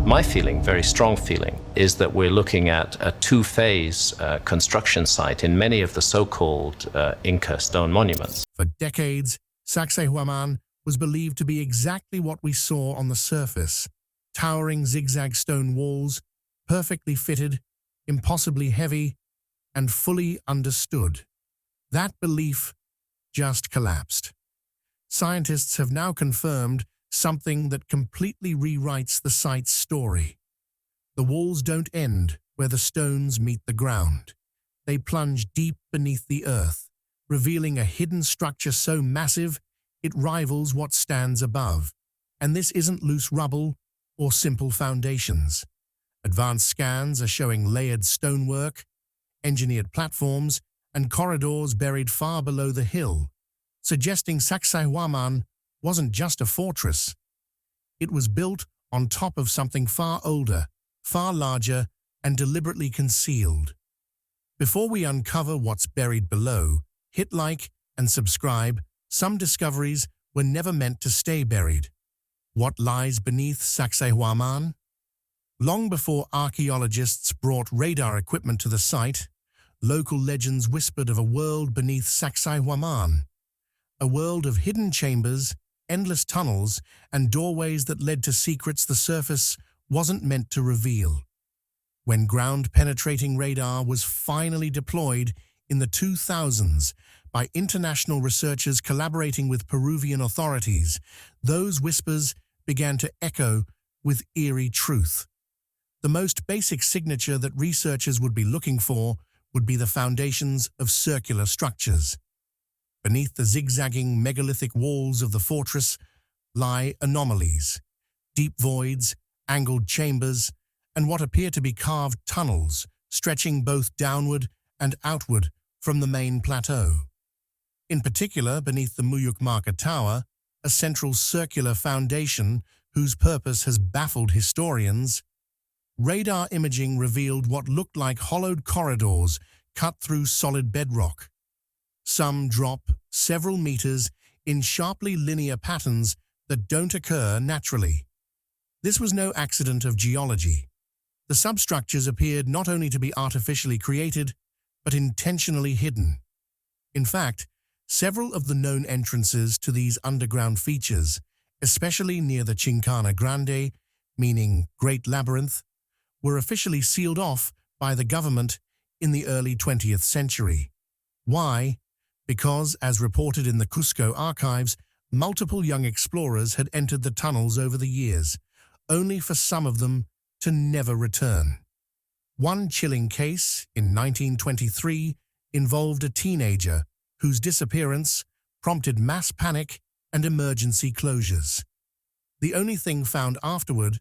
My feeling, very strong feeling, is that we're looking at a two-phase construction site in many of the so-called Inca stone monuments. For decades, Sacsayhuamán was believed to be exactly what we saw on the surface: towering zigzag stone walls, perfectly fitted, impossibly heavy, and fully understood. That belief just collapsed. Scientists have now confirmed something that completely rewrites the site's story. The walls don't end where the stones meet the ground. They plunge deep beneath the earth, revealing a hidden structure so massive it rivals what stands above. And this isn't loose rubble or simple foundations. Advanced scans are showing layered stonework, engineered platforms, and corridors buried far below the hill, suggesting Sacsayhuamán wasn't just a fortress. It was built on top of something far older, far larger, and deliberately concealed. Before we uncover what's buried below, hit like and subscribe. Some discoveries were never meant to stay buried. What lies beneath Sacsayhuamán? Long before archaeologists brought radar equipment to the site, local legends whispered of a world beneath Sacsayhuamán, a world of hidden chambers, endless tunnels, and doorways that led to secrets the surface wasn't meant to reveal. When ground-penetrating radar was finally deployed in the 2000s by international researchers collaborating with Peruvian authorities, those whispers began to echo with eerie truth. The most basic signature that researchers would be looking for would be the foundations of circular structures. Beneath the zigzagging megalithic walls of the fortress lie anomalies, deep voids, angled chambers, and what appear to be carved tunnels stretching both downward and outward from the main plateau. In particular, beneath the Muyukmaka Tower, a central circular foundation whose purpose has baffled historians, radar imaging revealed what looked like hollowed corridors cut through solid bedrock. Some drop several meters in sharply linear patterns that don't occur naturally. This was no accident of geology. The substructures appeared not only to be artificially created, but intentionally hidden. In fact, several of the known entrances to these underground features, especially near the Chincana Grande, meaning Great Labyrinth, were officially sealed off by the government in the early 20th century. Why? Because, as reported in the Cusco archives, multiple young explorers had entered the tunnels over the years, only for some of them to never return. One chilling case, in 1923, involved a teenager whose disappearance prompted mass panic and emergency closures. The only thing found afterward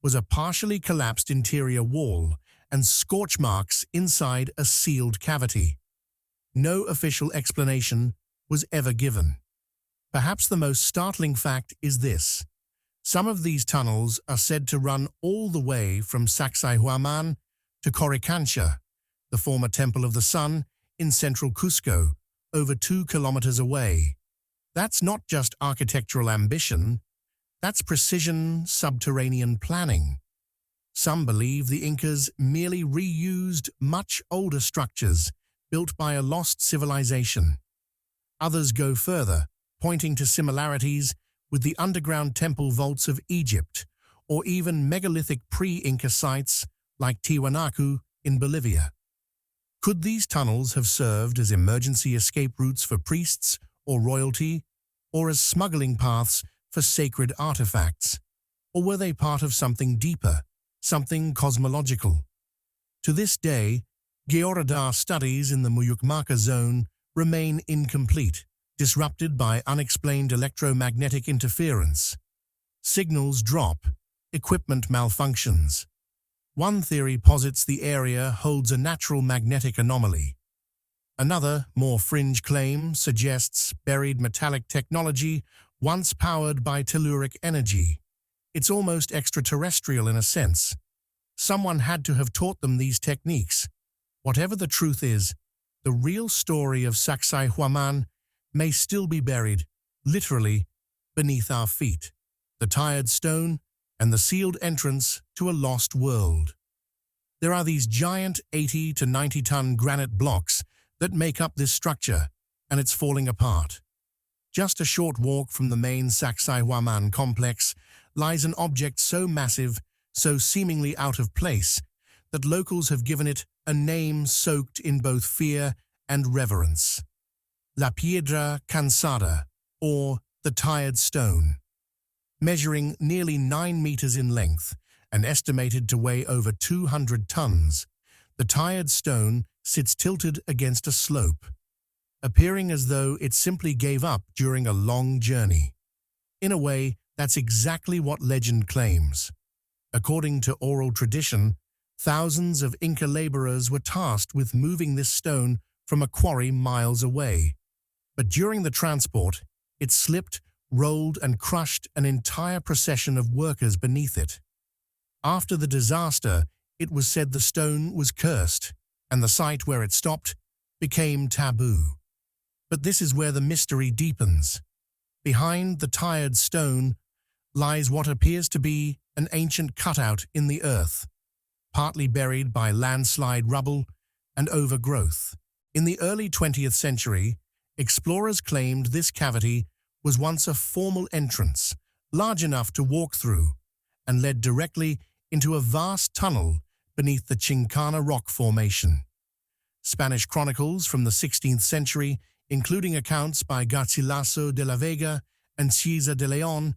was a partially collapsed interior wall and scorch marks inside a sealed cavity. No official explanation was ever given. Perhaps the most startling fact is this: some of these tunnels are said to run all the way from Sacsayhuamán to Coricancha, the former Temple of the Sun in central Cusco, over 2 kilometers away. That's not just architectural ambition, that's precision subterranean planning. Some believe the Incas merely reused much older structures built by a lost civilization. Others go further, pointing to similarities with the underground temple vaults of Egypt, or even megalithic pre-Inca sites like Tiwanaku in Bolivia. Could these tunnels have served as emergency escape routes for priests or royalty, or as smuggling paths for sacred artifacts? Or were they part of something deeper, something cosmological? To this day, georadar studies in the Muyukmaka zone remain incomplete, disrupted by unexplained electromagnetic interference. Signals drop, equipment malfunctions. One theory posits the area holds a natural magnetic anomaly. Another, more fringe claim suggests buried metallic technology once powered by telluric energy. It's almost extraterrestrial in a sense. Someone had to have taught them these techniques. Whatever the truth is, the real story of Sacsayhuamán may still be buried, literally, beneath our feet. The tired stone, and the sealed entrance to a lost world. There are these giant 80 to 90-ton granite blocks that make up this structure, and it's falling apart. Just a short walk from the main Sacsayhuamán complex lies an object so massive, so seemingly out of place, that locals have given it a name soaked in both fear and reverence. La Piedra Cansada, or the Tired Stone. Measuring nearly 9 meters in length and estimated to weigh over 200 tons, the Tired Stone sits tilted against a slope, appearing as though it simply gave up during a long journey. In a way, that's exactly what legend claims. According to oral tradition, thousands of Inca laborers were tasked with moving this stone from a quarry miles away. But during the transport, it slipped, rolled, and crushed an entire procession of workers beneath it. After the disaster, it was said the stone was cursed, and the site where it stopped became taboo. But this is where the mystery deepens. Behind the Tired Stone lies what appears to be an ancient cutout in the earth, partly buried by landslide rubble and overgrowth. In the early 20th century, explorers claimed this cavity was once a formal entrance, large enough to walk through, and led directly into a vast tunnel beneath the Chincana rock formation. Spanish chronicles from the 16th century, including accounts by Garcilaso de la Vega and Cieza de León,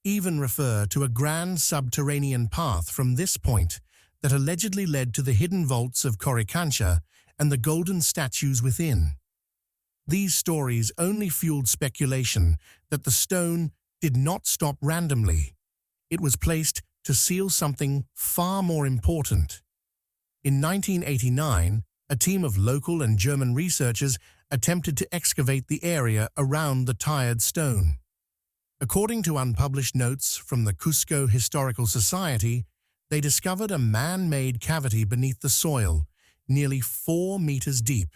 even refer to a grand subterranean path from this point that allegedly led to the hidden vaults of Coricancha and the golden statues within. These stories only fueled speculation that the stone did not stop randomly. It was placed to seal something far more important. In 1989, a team of local and German researchers attempted to excavate the area around the Tired Stone. According to unpublished notes from the Cusco Historical Society, they discovered a man-made cavity beneath the soil, nearly 4 meters deep,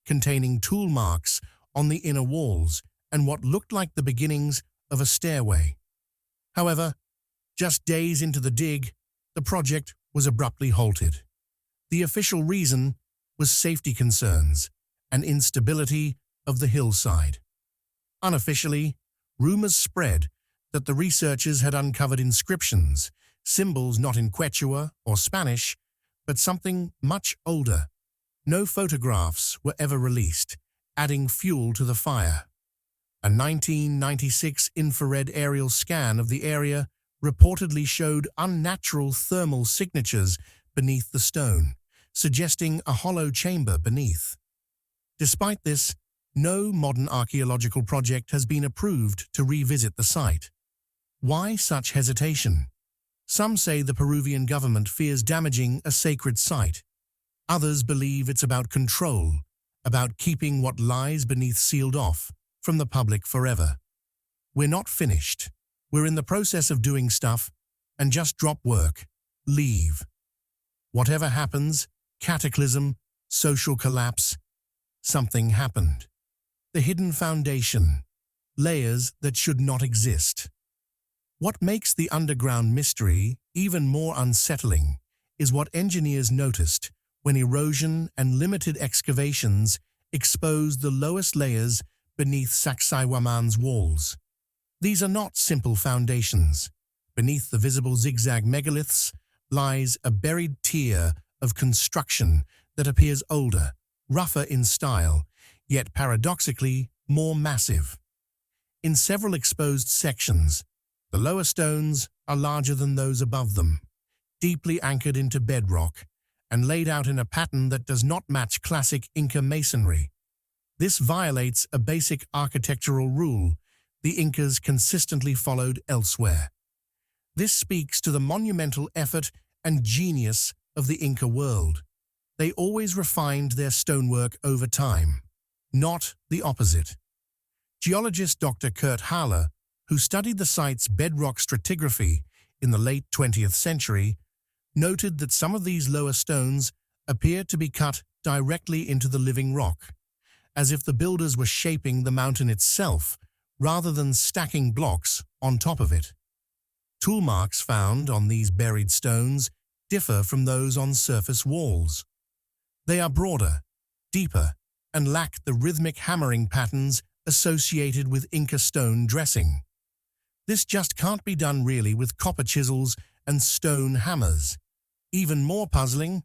containing tool marks on the inner walls and what looked like the beginnings of a stairway. However, just days into the dig, the project was abruptly halted. The official reason was safety concerns and instability of the hillside. Unofficially, rumors spread that the researchers had uncovered inscriptions, symbols not in Quechua or Spanish, but something much older. No photographs were ever released, adding fuel to the fire. A 1996 infrared aerial scan of the area reportedly showed unnatural thermal signatures beneath the stone, suggesting a hollow chamber beneath. Despite this, no modern archaeological project has been approved to revisit the site. Why such hesitation? Some say the Peruvian government fears damaging a sacred site. Others believe it's about control, about keeping what lies beneath sealed off from the public forever. We're not finished. We're in the process of doing stuff, and just drop work, leave. Whatever happens, cataclysm, social collapse, something happened. The hidden foundation, layers that should not exist. What makes the underground mystery even more unsettling is what engineers noticed when erosion and limited excavations exposed the lowest layers beneath Sacsayhuamán's walls. These are not simple foundations. Beneath the visible zigzag megaliths lies a buried tier of construction that appears older, rougher in style, yet paradoxically more massive. In several exposed sections, the lower stones are larger than those above them, deeply anchored into bedrock, and laid out in a pattern that does not match classic Inca masonry. This violates a basic architectural rule the Incas consistently followed elsewhere. This speaks to the monumental effort and genius of the Inca world. They always refined their stonework over time, not the opposite. Geologist Dr. Kurt Haller, who studied the site's bedrock stratigraphy in the late 20th century, noted that some of these lower stones appeared to be cut directly into the living rock, as if the builders were shaping the mountain itself rather than stacking blocks on top of it. Tool marks found on these buried stones differ from those on surface walls. They are broader, deeper, and lack the rhythmic hammering patterns associated with Inca stone dressing. This just can't be done really with copper chisels and stone hammers. Even more puzzling,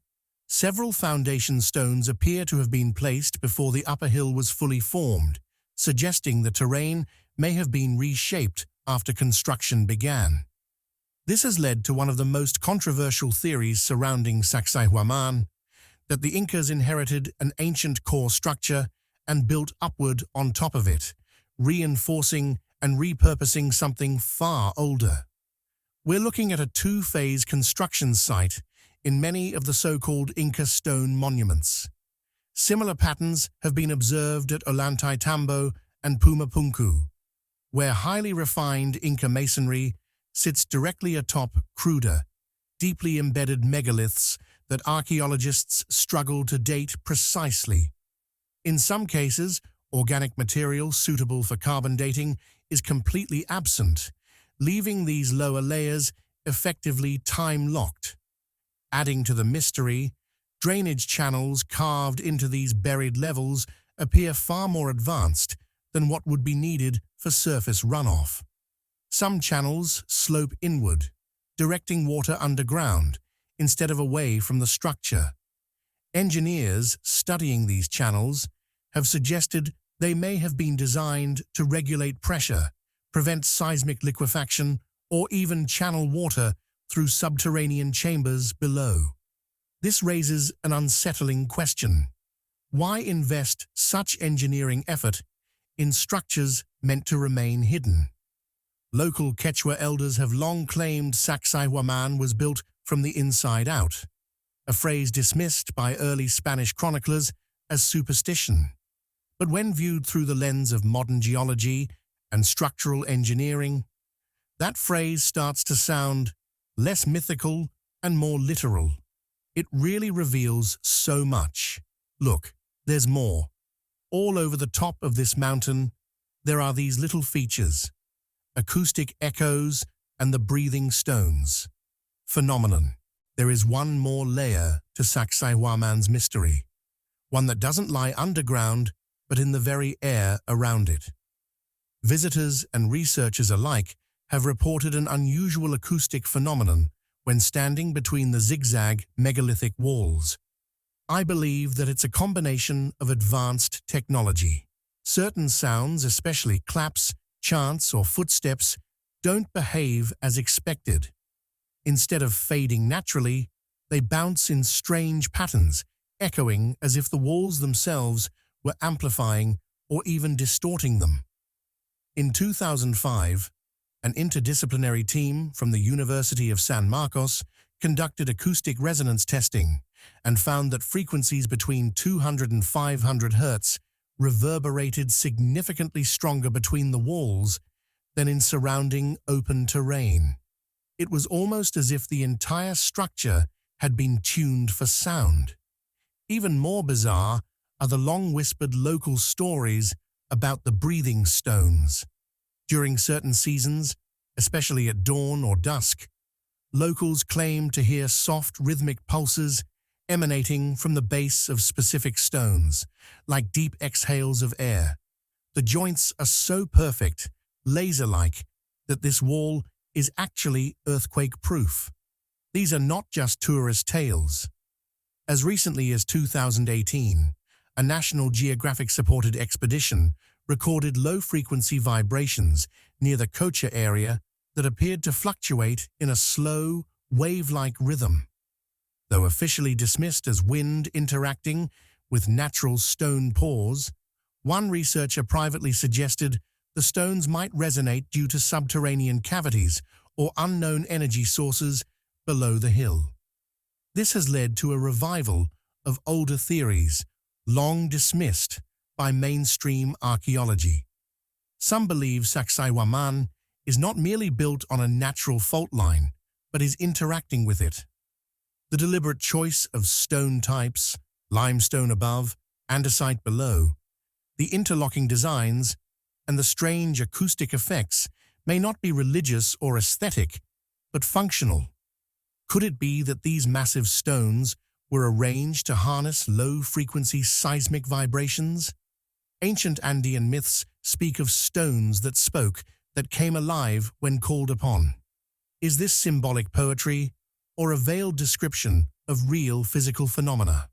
several foundation stones appear to have been placed before the upper hill was fully formed, suggesting the terrain may have been reshaped after construction began. This has led to one of the most controversial theories surrounding Sacsayhuamán, that the Incas inherited an ancient core structure and built upward on top of it, reinforcing and repurposing something far older. We're looking at a two-phase construction site in many of the so-called Inca stone monuments. Similar patterns have been observed at Ollantaytambo and Pumapunku, where highly refined Inca masonry sits directly atop cruder, deeply embedded megaliths that archaeologists struggle to date precisely. In some cases, organic material suitable for carbon dating is completely absent, leaving these lower layers effectively time-locked. Adding to the mystery, drainage channels carved into these buried levels appear far more advanced than what would be needed for surface runoff. Some channels slope inward, directing water underground instead of away from the structure. Engineers studying these channels have suggested they may have been designed to regulate pressure, prevent seismic liquefaction, or even channel water through subterranean chambers below. This raises an unsettling question. Why invest such engineering effort in structures meant to remain hidden? Local Quechua elders have long claimed Sacsayhuamán was built from the inside out, a phrase dismissed by early Spanish chroniclers as superstition. But when viewed through the lens of modern geology and structural engineering, that phrase starts to sound less mythical and more literal. It really reveals so much. Look, there's more. All over the top of this mountain, there are these little features: acoustic echoes and the breathing stones. Phenomenon. There is one more layer to Sacsayhuamán's mystery, one that doesn't lie underground, but in the very air around it. Visitors and researchers alike have reported an unusual acoustic phenomenon when standing between the zigzag megalithic walls. I believe that it's a combination of advanced technology. Certain sounds, especially claps, chants, or footsteps, don't behave as expected. Instead of fading naturally, they bounce in strange patterns, echoing as if the walls themselves were amplifying or even distorting them. In 2005, an interdisciplinary team from the University of San Marcos conducted acoustic resonance testing and found that frequencies between 200 and 500 Hz reverberated significantly stronger between the walls than in surrounding open terrain. It was almost as if the entire structure had been tuned for sound. Even more bizarre are the long-whispered local stories about the breathing stones. During certain seasons, especially at dawn or dusk, locals claim to hear soft rhythmic pulses emanating from the base of specific stones, like deep exhales of air. The joints are so perfect, laser-like, that this wall is actually earthquake-proof. These are not just tourist tales. As recently as 2018, a National Geographic-supported expedition recorded low-frequency vibrations near the Cocha area that appeared to fluctuate in a slow, wave-like rhythm. Though officially dismissed as wind interacting with natural stone pores, one researcher privately suggested the stones might resonate due to subterranean cavities or unknown energy sources below the hill. This has led to a revival of older theories, long dismissed by mainstream archaeology. Some believe Sacsayhuamán is not merely built on a natural fault line, but is interacting with it. The deliberate choice of stone types, limestone above, andesite below, the interlocking designs, and the strange acoustic effects may not be religious or aesthetic, but functional. Could it be that these massive stones were arranged to harness low-frequency seismic vibrations? Ancient Andean myths speak of stones that spoke, that came alive when called upon. Is this symbolic poetry or a veiled description of real physical phenomena?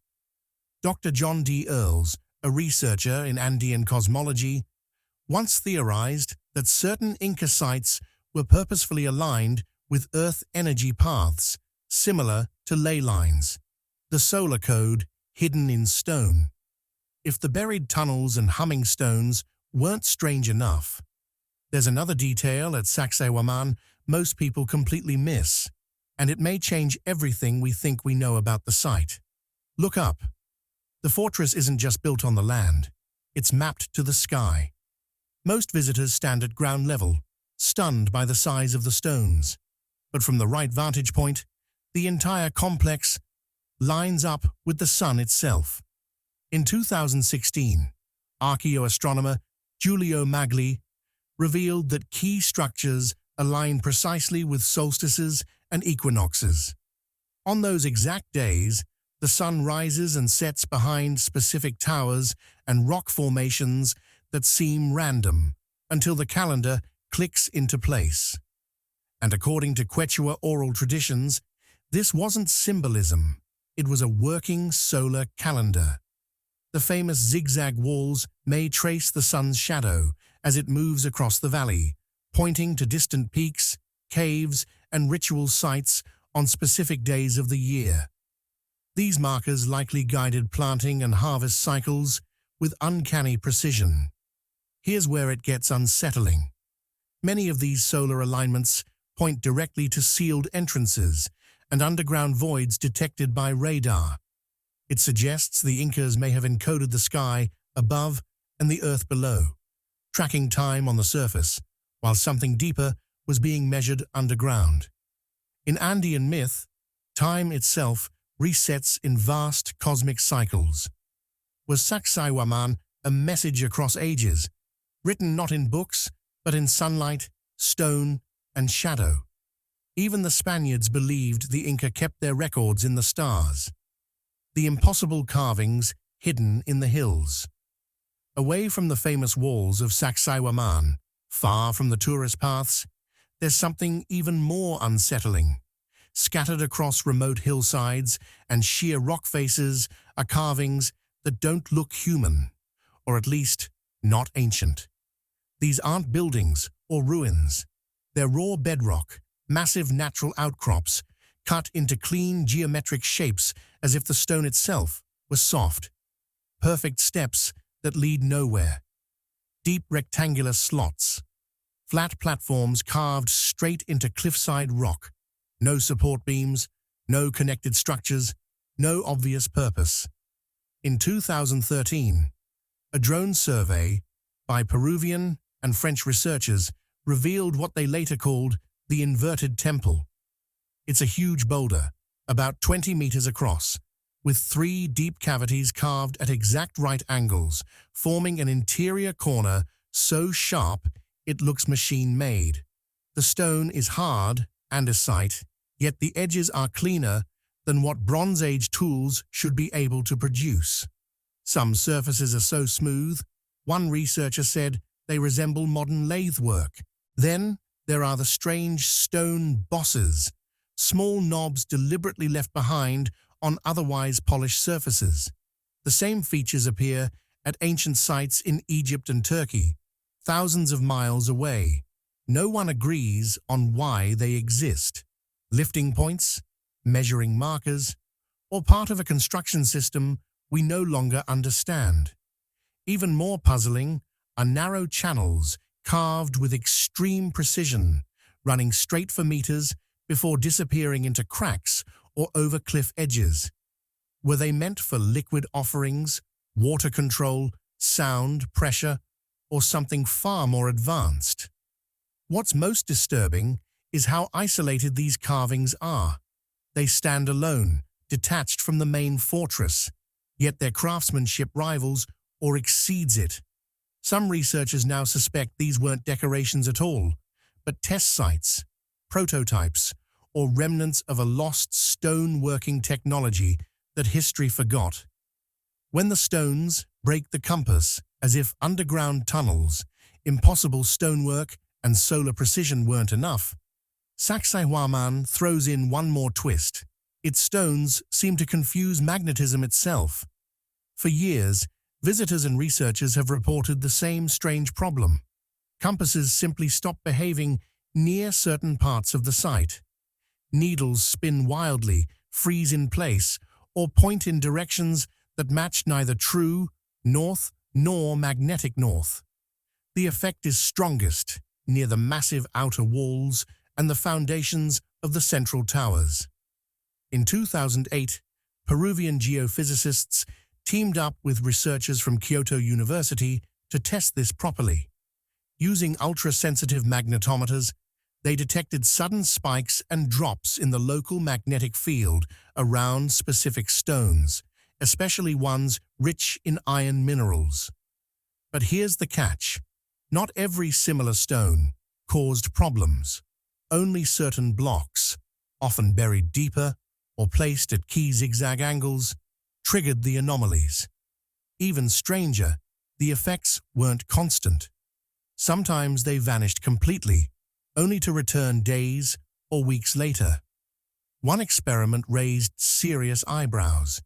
Dr. John D. Earls, a researcher in Andean cosmology, once theorized that certain Inca sites were purposefully aligned with Earth energy paths, similar to ley lines, the solar code hidden in stone. If the buried tunnels and humming stones weren't strange enough, there's another detail at Sacsayhuamán most people completely miss, and it may change everything we think we know about the site. Look up. The fortress isn't just built on the land, it's mapped to the sky. Most visitors stand at ground level, stunned by the size of the stones. But from the right vantage point, the entire complex lines up with the sun itself. In 2016, archaeoastronomer Giulio Magli revealed that key structures align precisely with solstices and equinoxes. On those exact days, the sun rises and sets behind specific towers and rock formations that seem random until the calendar clicks into place. And according to Quechua oral traditions, this wasn't symbolism, it was a working solar calendar. The famous zigzag walls may trace the sun's shadow as it moves across the valley, pointing to distant peaks, caves, and ritual sites on specific days of the year. These markers likely guided planting and harvest cycles with uncanny precision. Here's where it gets unsettling. Many of these solar alignments point directly to sealed entrances and underground voids detected by radar. It suggests the Incas may have encoded the sky above and the earth below, tracking time on the surface, while something deeper was being measured underground. In Andean myth, time itself resets in vast cosmic cycles. Was Sacsayhuamán a message across ages, written not in books, but in sunlight, stone, and shadow? Even the Spaniards believed the Inca kept their records in the stars. The impossible carvings hidden in the hills. Away from the famous walls of Sacsayhuamán, far from the tourist paths, there's something even more unsettling. Scattered across remote hillsides and sheer rock faces are carvings that don't look human, or at least not ancient. These aren't buildings or ruins. They're raw bedrock, massive natural outcrops, cut into clean geometric shapes as if the stone itself was soft. Perfect steps that lead nowhere. Deep rectangular slots. Flat platforms carved straight into cliffside rock. No support beams, no connected structures, no obvious purpose. In 2013, a drone survey by Peruvian and French researchers revealed what they later called the inverted temple. It's a huge boulder, about 20 meters across, with 3 deep cavities carved at exact right angles, forming an interior corner so sharp it looks machine-made. The stone is hard, andesite, yet the edges are cleaner than what Bronze Age tools should be able to produce. Some surfaces are so smooth, one researcher said they resemble modern lathe work. Then there are the strange stone bosses, small knobs deliberately left behind on otherwise polished surfaces. The same features appear at ancient sites in Egypt and Turkey, thousands of miles away. No one agrees on why they exist. Lifting points, measuring markers, or part of a construction system we no longer understand. Even more puzzling are narrow channels carved with extreme precision, running straight for meters before disappearing into cracks or over cliff edges. Were they meant for liquid offerings, water control, sound, pressure, or something far more advanced? What's most disturbing is how isolated these carvings are. They stand alone, detached from the main fortress, yet their craftsmanship rivals or exceeds it. Some researchers now suspect these weren't decorations at all, but test sites, prototypes, or remnants of a lost stone-working technology that history forgot. When the stones break the compass, as if underground tunnels, impossible stonework, and solar precision weren't enough, Sacsayhuamán throws in one more twist. Its stones seem to confuse magnetism itself. For years, visitors and researchers have reported the same strange problem. Compasses simply stop behaving near certain parts of the site. Needles spin wildly, freeze in place, or point in directions that match neither true north nor magnetic north. The effect is strongest near the massive outer walls and the foundations of the central towers. In 2008, Peruvian geophysicists teamed up with researchers from Kyoto University to test this properly. Using ultra-sensitive magnetometers, they detected sudden spikes and drops in the local magnetic field around specific stones, especially ones rich in iron minerals. But here's the catch. Not every similar stone caused problems. Only certain blocks, often buried deeper or placed at key zigzag angles, triggered the anomalies. Even stranger, the effects weren't constant. Sometimes they vanished completely, only to return days or weeks later. One experiment raised serious eyebrows.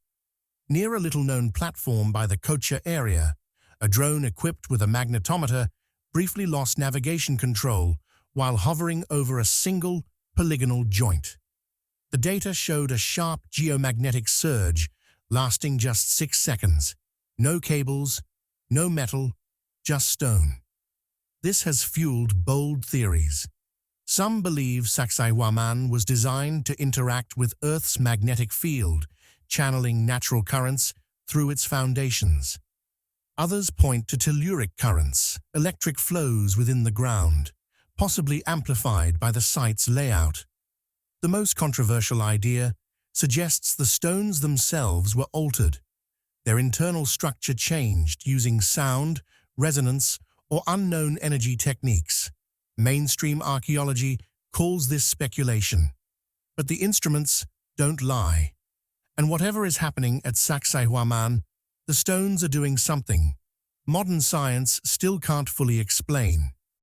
Near a little-known platform by the Cocha area, a drone equipped with a magnetometer briefly lost navigation control while hovering over a single polygonal joint. The data showed a sharp geomagnetic surge lasting just 6 seconds. No cables, no metal, just stone. This has fueled bold theories. Some believe Sacsayhuamán was designed to interact with Earth's magnetic field, channeling natural currents through its foundations. Others point to telluric currents, electric flows within the ground, possibly amplified by the site's layout. The most controversial idea suggests the stones themselves were altered. Their internal structure changed using sound, resonance, or unknown energy techniques. Mainstream archaeology calls this speculation. But the instruments don't lie. And whatever is happening at Sacsayhuamán, the stones are doing something modern science still can't fully explain.